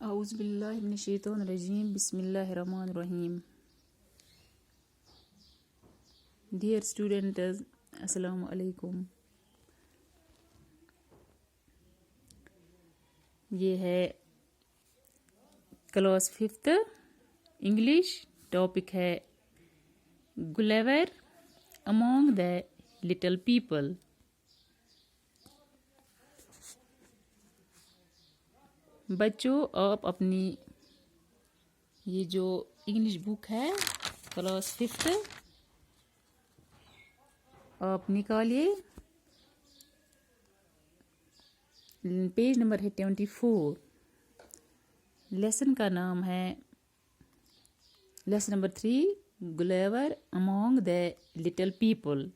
Auzubillahiminashaitanirrajim. Bismillahirrahmanirrahim. Dear students, Assalamu alaikum. ये है class 5th English. Topic है गुलेवर among the little people. बच्चों, आप अपनी ये जो इंग्लिश बुक है क्लास 5th आप निकालिए. पेज नंबर है 24. लेसन का नाम है lesson number 3 Gulliver among the little people.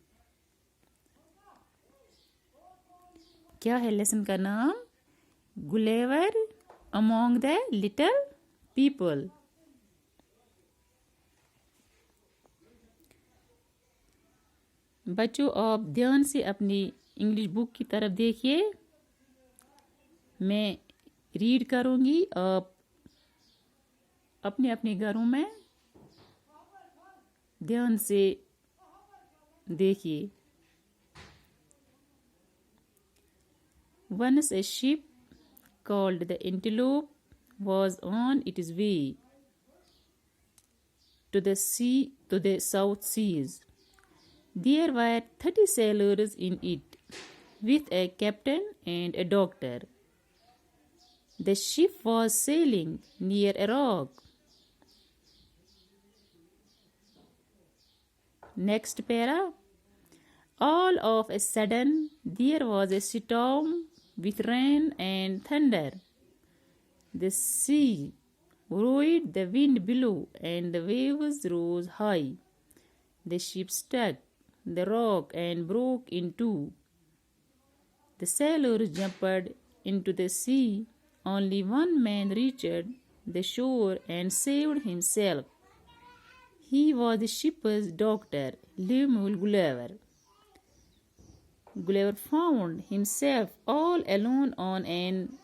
क्या है लेसन का नाम? Gulliver among the little people. बच्चों, आप ध्यान से अपनी इंग्लिश बुक की तरफ देखिए. मैं रीड करूँगी, आप अपने अपने घरों में ध्यान से देखिए. Once a ship called the Antelope was on its way to the South Seas. There were 30 sailors in it, with a captain and a doctor. The ship was sailing near a rock. Next para. All of a sudden, there was a storm with rain and thunder. The sea roared, the wind blew, and the waves rose high. The ship struck the rock and broke in two. The sailors jumped into the sea. Only one man reached the shore and saved himself. He was the ship's doctor, Lemuel Gulliver. Gulliver found himself all alone on an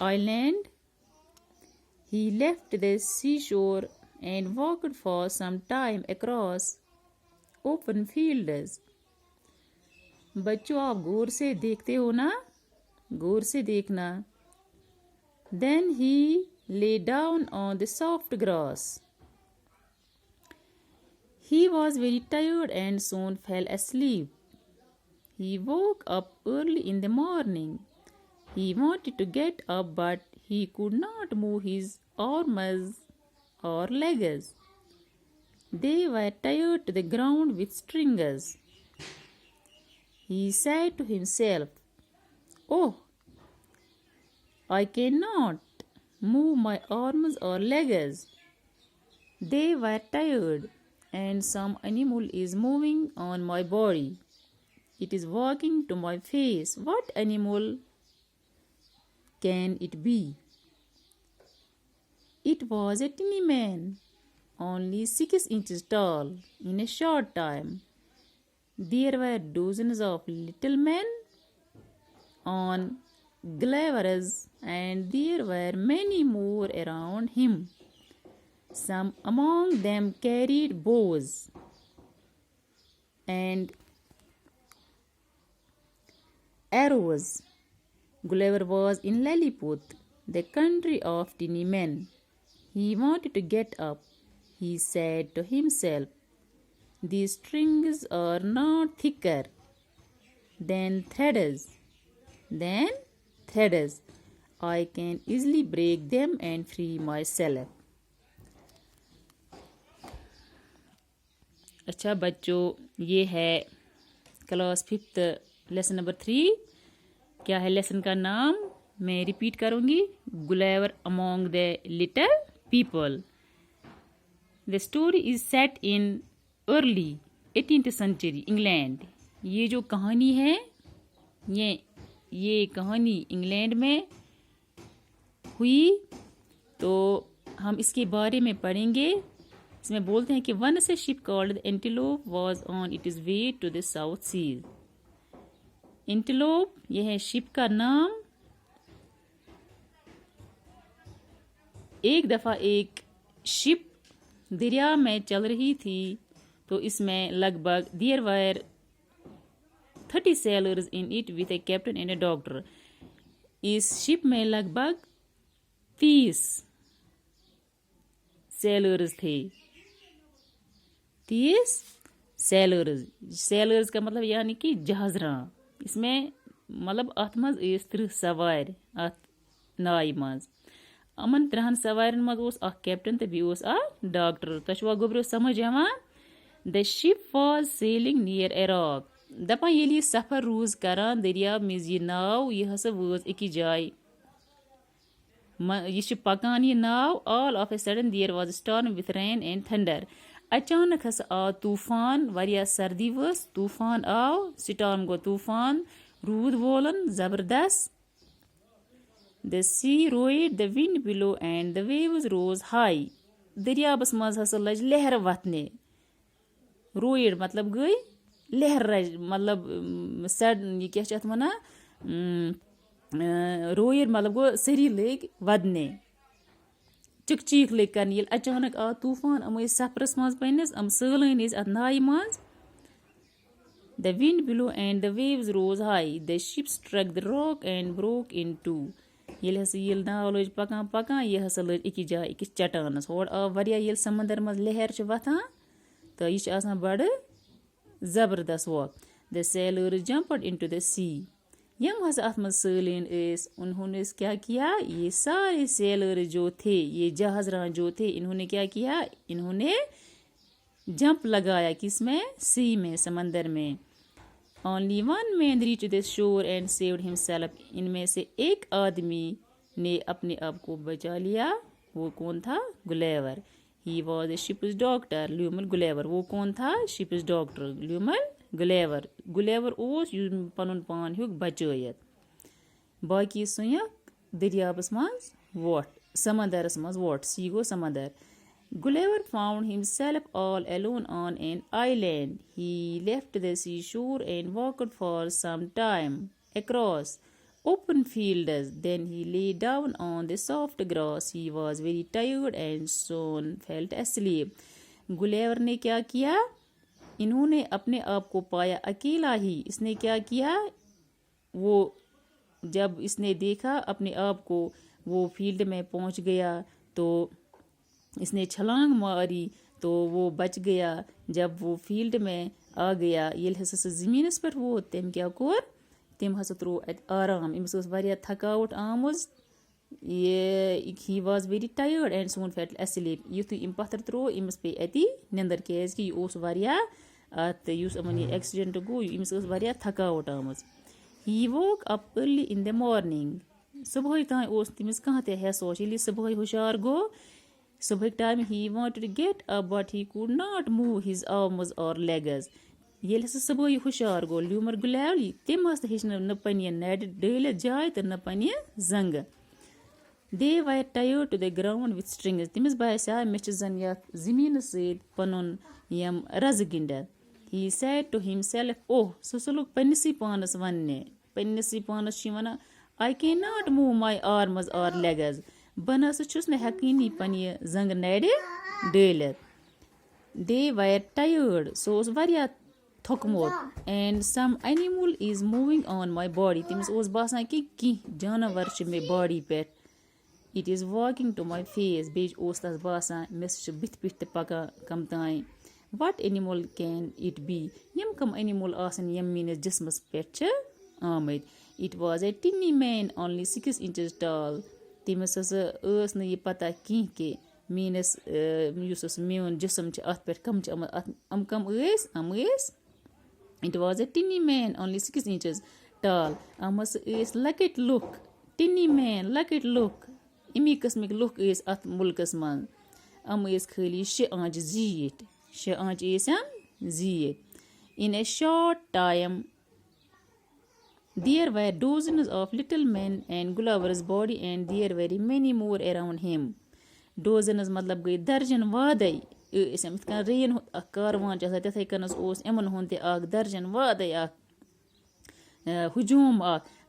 island. He left the seashore and walked for some time across open fields. बच्चों, आप गौर से देखते हो ना? गौर से देखना. Then he lay down on the soft grass. He was very tired and soon fell asleep. He woke up early in the morning. He wanted to get up, but he could not move his arms or legs. They were tied to the ground with strings. He said to himself, "Oh, I cannot move my arms or legs. They were tired, and some animal is moving on my body. It is walking to my face. What animal can it be?" It was a tiny man, only 6 inches tall. In a short time, there were dozens of little men on Gulliver's, and there were many more around him. Some among them carried bows and arrows. Gulliver was in Lilliput, the country of tiny men. He wanted to get up. He said to himself, "These strings are not thicker than threads. I can easily break them and free myself." अच्छा बच्चों, ये है class 5th lesson number 3. क्या है lesson का नाम? मैं repeat करूँगी. Gulliver among the little people. The story is set in early 18th century England. ये जो कहानी है ये कहानी इंग्लैंड में हुई. तो हम इसके बारे में पढ़ेंगे. इसमें बोलते हैं कि once a ship called the Antelope was on its way to the South Seas. Antelope, यह है शिप का नाम. एक दफ़ा एक शिप दरिया में चल रही थी तो इसमें लगभग there were 30 sailors in it with a captain and a doctor. इस शिप में लगभग 30 सेलर्स थे। 30 सेलर्स का मतलब यानी कि जहाजरां। इसमें मतलब अथ मज 30 सवार अथ नाय मज। अमन 3 सवारन मज ओस अख कैप्टन तो बीस अख डॉक्टर। तशवा गोब्रो समझ यवान। The ship was sailing near a rock. दपान ये सफर रूज करान दरिया मज ये नाव यह हसा वोज अकि जाय यह पकान ये नाव। All of a sudden there was storm with rain and thunder. अचानक हसा आव तूफान वारिया सर्दी वस। तूफान आव स्टॉर्म गो तूफान रूद वोलन जबरदस्त। The sea roared, the wind below and the waves rose high. दरियाबस मज हसा लज लहर वतने। रोइड मतलब गई लहर रज मतलब सड ये क्या अथ वना रोइड मतलब गो सरी लग वदने चिक चीख लग कर। ये अचानक आ तूफान अम सफरस मज पन्नस अम सलन अथ नाय मज। The wind below and the waves rose high. The ship struck the rock and broke in two. ये हसा ये नाव लज पकान पकान ये हसा लज अकि जाय अकिस चटानस। होड़ आ वरिया ये समंदर मज लहर च वथान तो यह आसान बड़ जबरदस्त वॉक। The sailors jumped into the sea. यम हसा अथ मज सलन उन्होंने क्या किया, ये सारे सेलर्स जो थे, ये जहाजरां जो थे, इन्होंने क्या किया, इन्होंने जंप लगाया किसमें, सी में, समंदर में। Only one man reached the shore and saved himself. इनमें से एक आदमी ने अपने आप को बचा लिया। वो कौन था, Gulliver. He was a ship's doctor Lemuel Gulliver. वो कौन था, शिप्स डॉक्टर ल्यूमल गुलेवर। गुलेवर ओस पनुन पान हुक बचयत। बाकी सुयक दरियाबस मज वोट, समंदरस मज वोट। सी गो समंदर। Gulliver found himself all alone on an island. He left the seashore and walked for some time across open fields. Then he lay down on the soft grass. He was very tired and soon fell asleep. Gulliver ने क्या किया, इन्होंने अपने आप को पाया अकेला ही। इसने क्या किया, वो जब इसने देखा अपने आप को, वो फील्ड में पहुंच गया तो इसने छलांग मारी तो वो बच गया। जब वो फील्ड में आ गया, ये हसा जमीनस पे वो तम क्या कोर, तम हसा त्रो आराम। अमिस वारिया थकावट आमज। ये he was very tired and soon fail asleep। युथु इम पत्थर त्रो इमस पे अति निंदर केज कि ओस वारिया अत युस अमन ये एक्सीडेंट गो, इमस वारिया थकावट आमज। He woke up early in the morning. सुबह तान ओस तमिस कहाँ ते है सोच। ये सुबह हुशार गो, सुबह time he wanted to get up but he could not move his arms or legs. ये सुबह हुशार गो ल्यूमर गुलेव तम हेचन न पन्न नड़ डल जाय तो न पन्न जंग। दे वर टायर्ड to the ground with strings. तमिस बासा मे जन ये जमीन सत पन यम रज गिंडत। He said to himself, oh सह लोग पन्नसी पानस वन्ने, पन्नसी पानस वन I can not move my arms और लेग्स। बह न छुस न हेकनी पन्ने जंग नड़ डलित। दे वर टायर्ड, सो वारिया थोकमोत। And some animal is moving on my body. तमिस बासान कि कह जानवर मे बॉडी पे। It is walking to my face. बे तस बासान मेस बिथ पिठ पकान कम तान। What animal can it be. यम कम एनिमल आसन यम मीनस जिस्मस पे आमद। It was a tiny man only 6 inches tall। तमिस न यह पता कह कि मीनस मेन जिसम अत पे कम अम कम अम। It was a tiny man only 6 inches tall। अम लकट लुक। टिनी मैन लकट लुक। अमी किस्मिक लुक अत मुल्कस मन। अम खाली 6 आंच जीत। 6 आंच जीत। In a short time there were dozens of little men and Gulliver's body and there were many more around him. Dozens मतलब गई दर्जन वादे। इसम इत रेन कारवान तथे कनस इमन हुंद दर्जन वादे हुजूम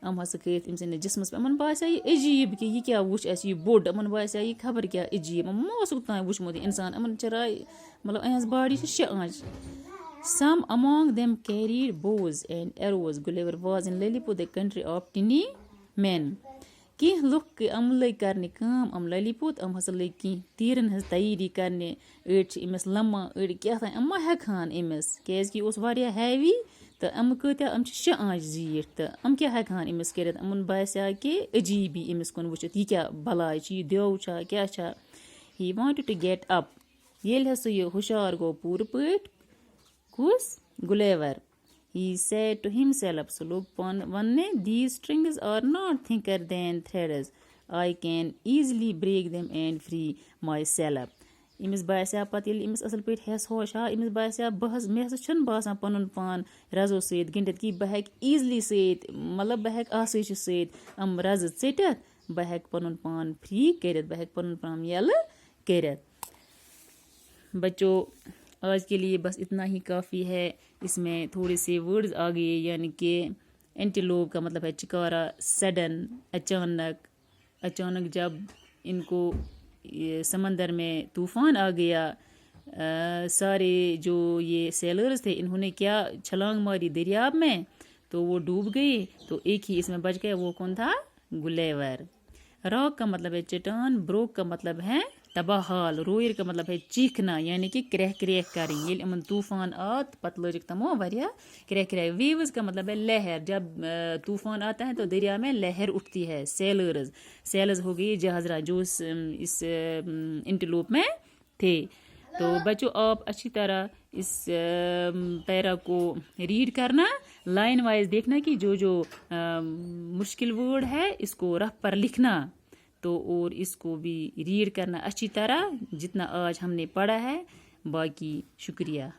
अम हसा करित अम सन्दस जिस्मस पे अमन बास्या यह अजीब कि यह क्या वुच अस यह बोड अमन बास्या यह खबर क्या अजीब अमन मा ओसुक तान वुचमुत इंसान अमन चराय मतलब अहस बॉडी 6 आंच. Some among them carried bows and arrows. Gulliver was in Lilliput, the country of tiny men. Kih luk am lay karne kam am Lilliput am hasa lay ki तीरन हज तैयारी करने अड़ इमस लम्मा अड़ क्या अम्मा हेखान इमस कैज कि उस वारिया हैवी तो अम कत्या अम 6 आंच जीठ तो अम क्या हेखान इमस करित अमन बास्या कि अजीबी इमस कुन वुचित यह क्या बलाय यह देव छा क्या छा. He wanted to get up. येल हसो यह हुशार गो पूर पट Kus? Gulliver. He said to himself, so look one, these strings are not thicker than threads. I can easily break them and free myself. इमिस बास्या पत येल इमिस असल पे हेस होश हा इमिस बास्या बहस मे हसा छन बासान पनुन पान रजो सत गिंडित कि बह हेक ईजली सत मतलब बह हेक आसाइश सत अम रज चटित बह हेक पनुन पान फ्री करित बह हेक पनुन पान यल करित. बच्चों आज के लिए बस इतना ही काफ़ी है. इसमें थोड़े से वर्ड्स आ गए यानी कि एंटीलोप का मतलब है चिकारा, सडन, अचानक जब इनको समंदर में तूफ़ान आ गया. सारे जो ये सेलर्स थे इन्होंने क्या छलांग मारी दरियाब में तो वो डूब गए. तो एक ही इसमें बच गया, वो कौन था? गुलेवर. रॉक का मतलब है चट्टान, ब्रोक का मतलब है तबाहाल, रोयर का मतलब है चीखना यानी कि क्रह क्रह कर ये अमन तूफान आत पत लजिक तमो वरिया क्रह क्रह. वेव्स का मतलब है लहर, जब तूफान आता है तो दरिया में लहर उठती है. सेलर्स हो गई जहाजरा जो इस एंटीलोप में थे. तो बच्चों आप अच्छी तरह इस पैरा को रीड करना, लाइन वाइज देखना कि जो जो मुश्किल वर्ड है इसको रफ पर लिखना. तो और इसको भी रीड करना अच्छी तरह जितना आज हमने पढ़ा है. बाकी शुक्रिया.